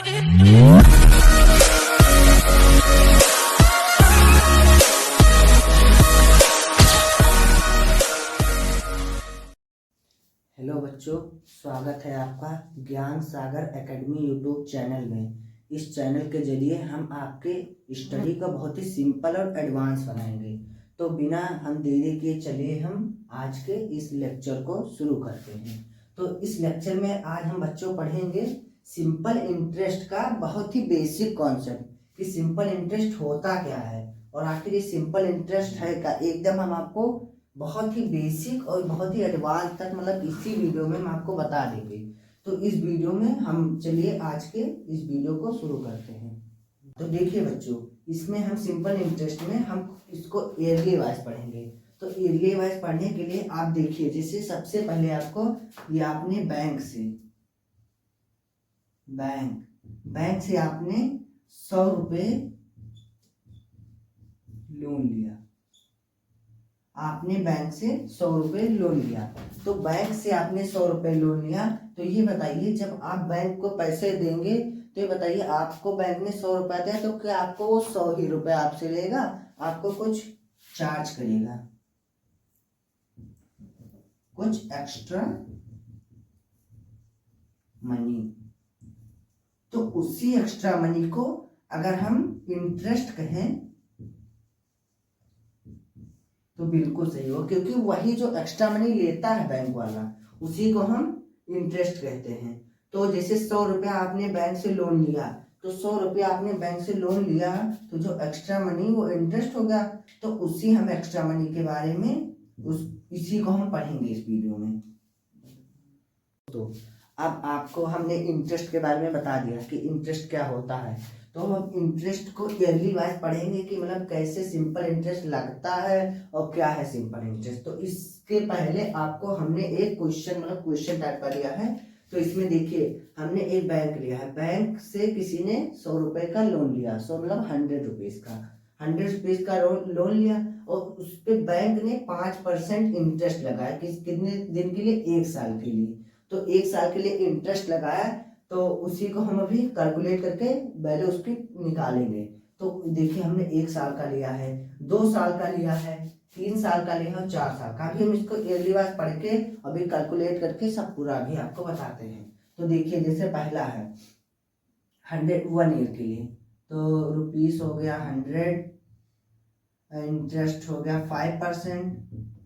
Hello बच्चों, स्वागत है आपका ज्ञान सागर एकेडमी यूट्यूब चैनल में। इस चैनल के जरिए हम आपके स्टडी को बहुत ही सिंपल और एडवांस बनाएंगे। तो बिना हम देरी किए चलिए हम आज के इस लेक्चर को शुरू करते हैं। तो इस लेक्चर में आज हम बच्चों पढ़ेंगे सिंपल इंटरेस्ट का बहुत ही बेसिक कॉन्सेप्ट कि सिंपल इंटरेस्ट होता क्या है और आखिर ये सिंपल इंटरेस्ट है का एकदम हम आपको बहुत ही बेसिक और बहुत ही एडवांस तक मतलब इसी वीडियो में हम आपको बता देंगे। तो इस वीडियो में हम चलिए आज के इस वीडियो को शुरू करते हैं। तो देखिए बच्चों, इसमें हम सिंपल इंटरेस्ट में हम इसको ईयरली वाइज पढ़ेंगे। तो ईयरली वाइज पढ़ने के लिए आप देखिए, जैसे सबसे पहले आपको ये आपने बैंक से आपने 100 रुपये लोन लिया। आपने बैंक से 100 रुपये लोन लिया। तो बैंक से आपने 100 रुपये लोन लिया, तो ये बताइए जब आप बैंक को पैसे देंगे तो ये बताइए आपको बैंक ने 100 रुपया दिया तो क्या आपको वो 100 ही रुपये आपसे लेगा, आपको कुछ चार्ज करेगा, कुछ एक्स्ट्रा मनी। तो उसी एक्स्ट्रा मनी को अगर हम इंटरेस्ट कहें तो बिल्कुल सही हो, क्योंकि वही जो एक्स्ट्रा मनी लेता है बैंक वाला उसी को हम इंटरेस्ट कहते हैं। तो जैसे 100 रुपया आपने बैंक से लोन लिया, तो 100 रुपया आपने बैंक से लोन लिया तो जो एक्स्ट्रा मनी वो इंटरेस्ट हो गया। तो उसी हम एक्स्ट्रा मनी के बारे में इसी को हम पढ़ेंगे इस वीडियो में। तो अब आपको हमने इंटरेस्ट के बारे में बता दिया कि इंटरेस्ट क्या होता है। तो हम इंटरेस्ट को ईयरली वाइज पढ़ेंगे कि मतलब कैसे सिंपल इंटरेस्ट लगता है और क्या है सिंपल इंटरेस्ट। तो इसके पहले आपको हमने एक क्वेश्चन टाइप का लिया है। तो इसमें देखिए हमने एक बैंक लिया है, बैंक से किसी ने 100 रुपए का लोन लिया, 100 मतलब 100 रुपीज का, 100 रुपीज का लोन लिया और उस पर बैंक ने 5% इंटरेस्ट लगाया कितने दिन के लिए, 1 साल के लिए। तो 1 साल के लिए इंटरेस्ट लगाया, तो उसी को हम अभी कैलकुलेट करके वैल्यू उसकी निकालेंगे। तो देखिए हमने 1 साल का लिया है, 2 साल का लिया है, 3 साल का लिया है, 4 साल का। अभी हम इसको ईयरली वाइज पढ़ के अभी कैलकुलेट करके सब पूरा भी आपको बताते हैं। तो देखिए जैसे पहला है 100 1 ईयर के लिए, तो रुपीस हो गया 100, इंटरेस्ट हो गया 5%।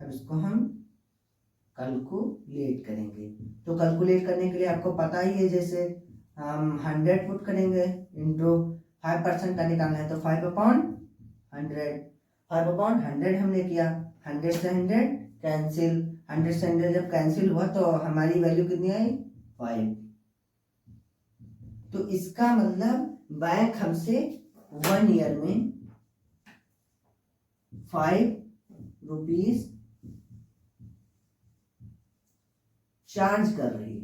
अब इसको हम कैलकुलेट करेंगे। तो कैलकुलेट करने के लिए आपको पता ही है, जैसे हम 100 पुट करेंगे इंटू 5% का निकालना है तो 5/100, 5/100 हमने किया। 100 से 100 कैंसिल, 100 से 100 जब कैंसिल हुआ तो हमारी वैल्यू कितनी आई, 5। तो इसका मतलब बैंक हमसे 1 ईयर में 5 रुपीज चार्ज कर रही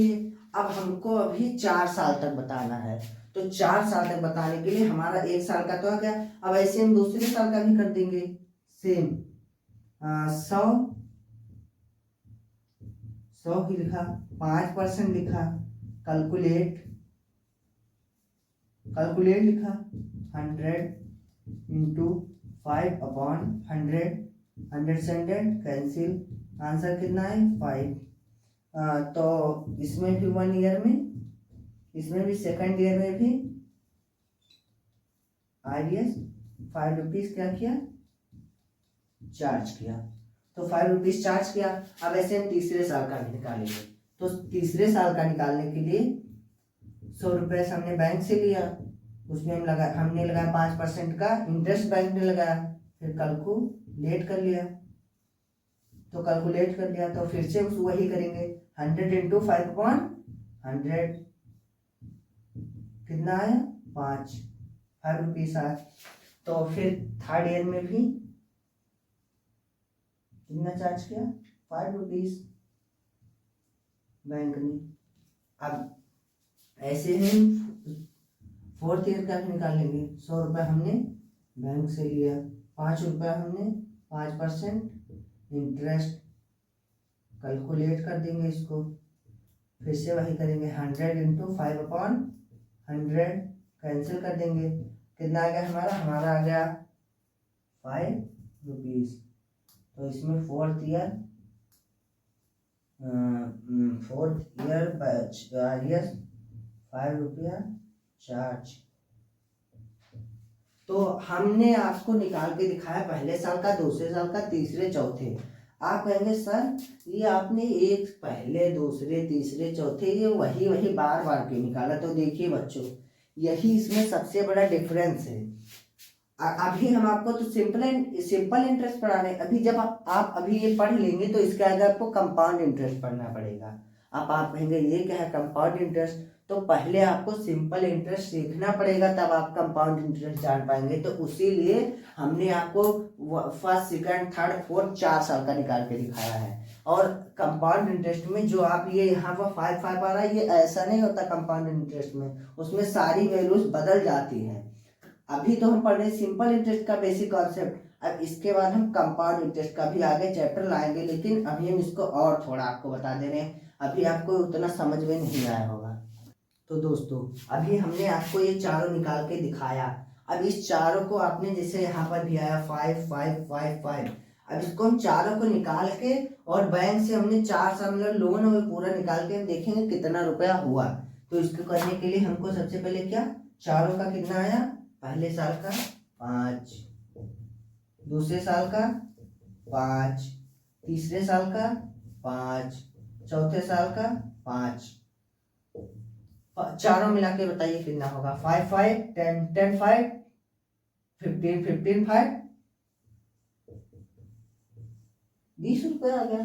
है। अब हमको अभी 4 साल तक बताना है। तो 4 साल तक बताने के लिए हमारा 1 साल का तो आ गया। अब ऐसे हम दूसरे साल का भी कर देंगे सेम। 100 ही लिखा, 5% लिखा, कैलकुलेट लिखा, 100 इंटू 5/100, 100 से 100 कैंसिल, आंसर कितना है 5। तो इसमें भी 1 ईयर में, इसमें भी सेकंड ईयर में भी आईडीएस 5 रुपीज क्या किया, चार्ज किया। तो 5 रुपीज चार्ज किया। अब ऐसे हम तीसरे साल का भी निकालेंगे। तो तीसरे साल का निकालने के लिए 100 रुपये से हमने बैंक से लिया, उसमें हमने लगाया 5% का इंटरेस्ट बैंक ने लगाया, फिर कैलकुलेट कर लिया। तो फिर से वही करेंगे, 100 इंटू 5/100 कितना आया, 5 रुपीज आया। तो फिर थर्ड ईयर में भी कितना चार्ज किया, 5 रुपीज बैंक ने। अब ऐसे ही फोर्थ ईयर का भी निकाल लेंगे। 100 रुपये हमने बैंक से लिया, 5 रुपया हमने 5% इंटरेस्ट, कैलकुलेट कर देंगे इसको। फिर से वही करेंगे 100 इंटू 5/100 कैंसिल कर देंगे। कितना आ गया हमारा आ गया 5 रुपीज़। तो इसमें फोर्थ ईयर यस 5 रुपया चार्ज। तो हमने आपको निकाल के दिखाया पहले साल का, दूसरे साल का, तीसरे चौथे। आप कहेंगे सर ये आपने एक पहले दूसरे तीसरे चौथे ये वही बार बार क्यों निकाला? तो देखिए बच्चों, यही इसमें सबसे बड़ा डिफरेंस है। अभी हम आपको तो सिंपल इंटरेस्ट पढ़ा रहे हैं। अभी जब आप अभी ये पढ़ लेंगे तो इसके आगे आपको कंपाउंड इंटरेस्ट पढ़ना पड़ेगा। अब आप कहेंगे ये क्या है कंपाउंड इंटरेस्ट? तो पहले आपको सिंपल इंटरेस्ट सीखना पड़ेगा, तब आप कंपाउंड इंटरेस्ट जान पाएंगे। तो उसीलिए हमने आपको फर्स्ट सेकंड थर्ड फोर्थ 4 साल का निकाल के दिखाया है। और कंपाउंड इंटरेस्ट में जो आप ये यहाँ पर 5 आ रहा है, ये ऐसा नहीं होता कंपाउंड इंटरेस्ट में, उसमें सारी वैल्यूज बदल जाती हैं। अभी तो हम पढ़ रहे हैं सिंपल इंटरेस्ट का बेसिक कॉन्सेप्ट। अब इसके बाद हम कंपाउंड इंटरेस्ट का भी आगे चैप्टर लाएंगे, लेकिन अभी हम इसको और थोड़ा आपको बता दे रहे हैं, अभी आपको उतना समझ में नहीं आया होगा। तो दोस्तों अभी हमने आपको ये चारों निकाल के दिखाया। अब इस चारों को आपने जैसे यहाँ पर भी आया 5 5 5 5, अब इसको हम चारों को निकाल के और बैंक से हमने 4 साल मतलब लोन और पूरा निकाल के हम देखेंगे कितना रुपया हुआ। तो इसको करने के लिए हमको सबसे पहले क्या, चारों का कितना आया, पहले साल का 5, दूसरे साल का 5, तीसरे साल का 5, चौथे साल का 5, चारों मिला के बताइए कितना होगा। 5 5 10 10 5 15 15 5 20 रुपये आ गया।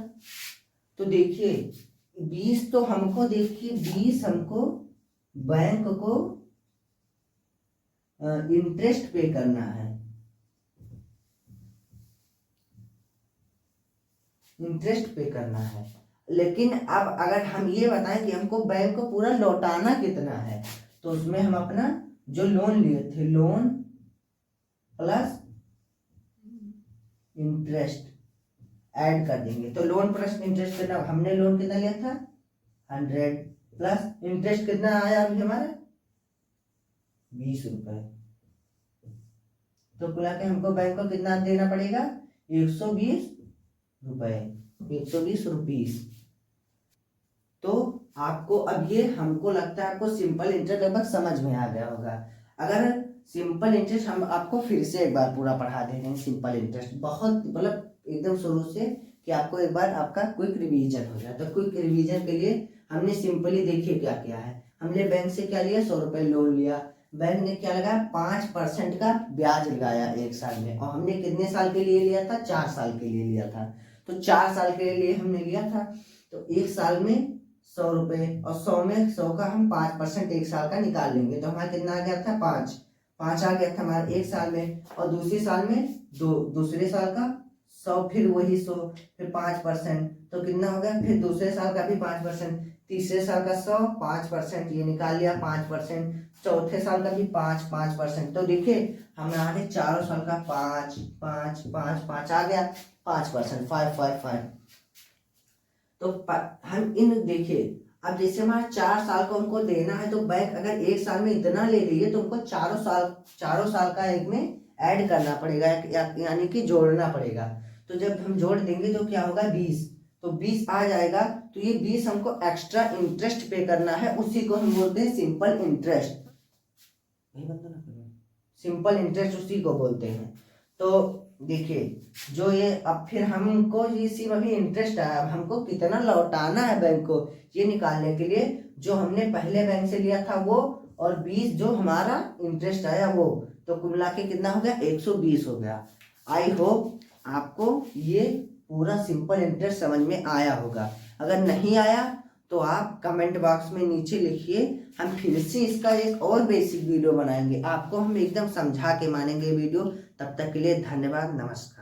तो देखिए 20 तो हमको देखिए 20 हमको बैंक को इंटरेस्ट पे करना है, इंटरेस्ट पे करना है। लेकिन अब अगर हम ये बताएं कि हमको बैंक को पूरा लौटाना कितना है, तो उसमें हम अपना जो लोन लिए थे, लोन प्लस इंटरेस्ट ऐड कर देंगे। तो लोन प्लस इंटरेस्ट कितना, हमने लोन कितना लिया था 100 प्लस इंटरेस्ट कितना आया अभी हमारा 20 रुपए। तो कुल के हमको बैंक को कितना देना पड़ेगा 120 रुपए, 120 रुपीस। तो आपको अब ये हमको लगता है आपको सिंपल इंटरेस्ट लगभग समझ में आ गया होगा। अगर सिंपल इंटरेस्ट हम आपको फिर से एक बार पूरा पढ़ा दे रहे हैं, सिंपल इंटरेस्ट बहुत मतलब एकदम शुरू से, कि आपको एक बार आपका क्विक रिवीजन हो जाए। तो क्विक रिवीजन के लिए हमने सिंपली देखिए क्या किया है। हमने बैंक से क्या लिया 100 रुपये लोन लिया, बैंक ने क्या लगाया 5% का ब्याज लगाया 1 साल में, और हमने कितने साल के लिए लिया था 4 साल के लिए लिया था। तो 4 साल के लिए हमने लिया था, तो 1 साल में 100 रुपये, और 100 में 100 का हम 5% 1 साल का निकाल लेंगे। तो हमारा कितना आ गया था 5 आ गया था हमारा 1 साल में। और दूसरे साल में दूसरे साल का 100, फिर वही 100, फिर 5%, तो कितना हो गया, फिर दूसरे साल का भी 5%, तीसरे साल का 100 5% ये निकाल लिया 5%, चौथे साल का भी 5% तो देखिए हमारे चारों साल का 5 5 5 5 आ गया 5%, 5 5 5। तो हम इन देखिए अब जैसे हमारा 4 साल को हमको देना है, तो बैंक अगर 1 साल में इतना ले रही है तो हमको चारों साल का एक में ऐड करना पड़ेगा, यानी कि जोड़ना पड़ेगा। तो जब हम जोड़ देंगे तो क्या होगा 20, तो 20 आ जाएगा। तो ये 20 हमको एक्स्ट्रा इंटरेस्ट पे करना है, उसी को हम बोलते हैं सिंपल इंटरेस्ट। सिंपल इंटरेस्ट उसी को बोलते हैं। तो देखिए जो ये अब फिर हमको ये सिर्फ अभी इंटरेस्ट आया, अब हमको कितना लौटाना है बैंक को ये निकालने के लिए जो हमने पहले बैंक से लिया था वो, और 20 जो हमारा इंटरेस्ट आया वो, तो कुल मिला के कितना हो गया 120 हो गया। आई होप आपको ये पूरा सिंपल इंटरेस्ट समझ में आया होगा। अगर नहीं आया तो आप कमेंट बॉक्स में नीचे लिखिए, हम फिर से इसका एक और बेसिक वीडियो बनाएंगे, आपको हम एकदम समझा के मानेंगे वीडियो। तब तक के लिए धन्यवाद, नमस्कार।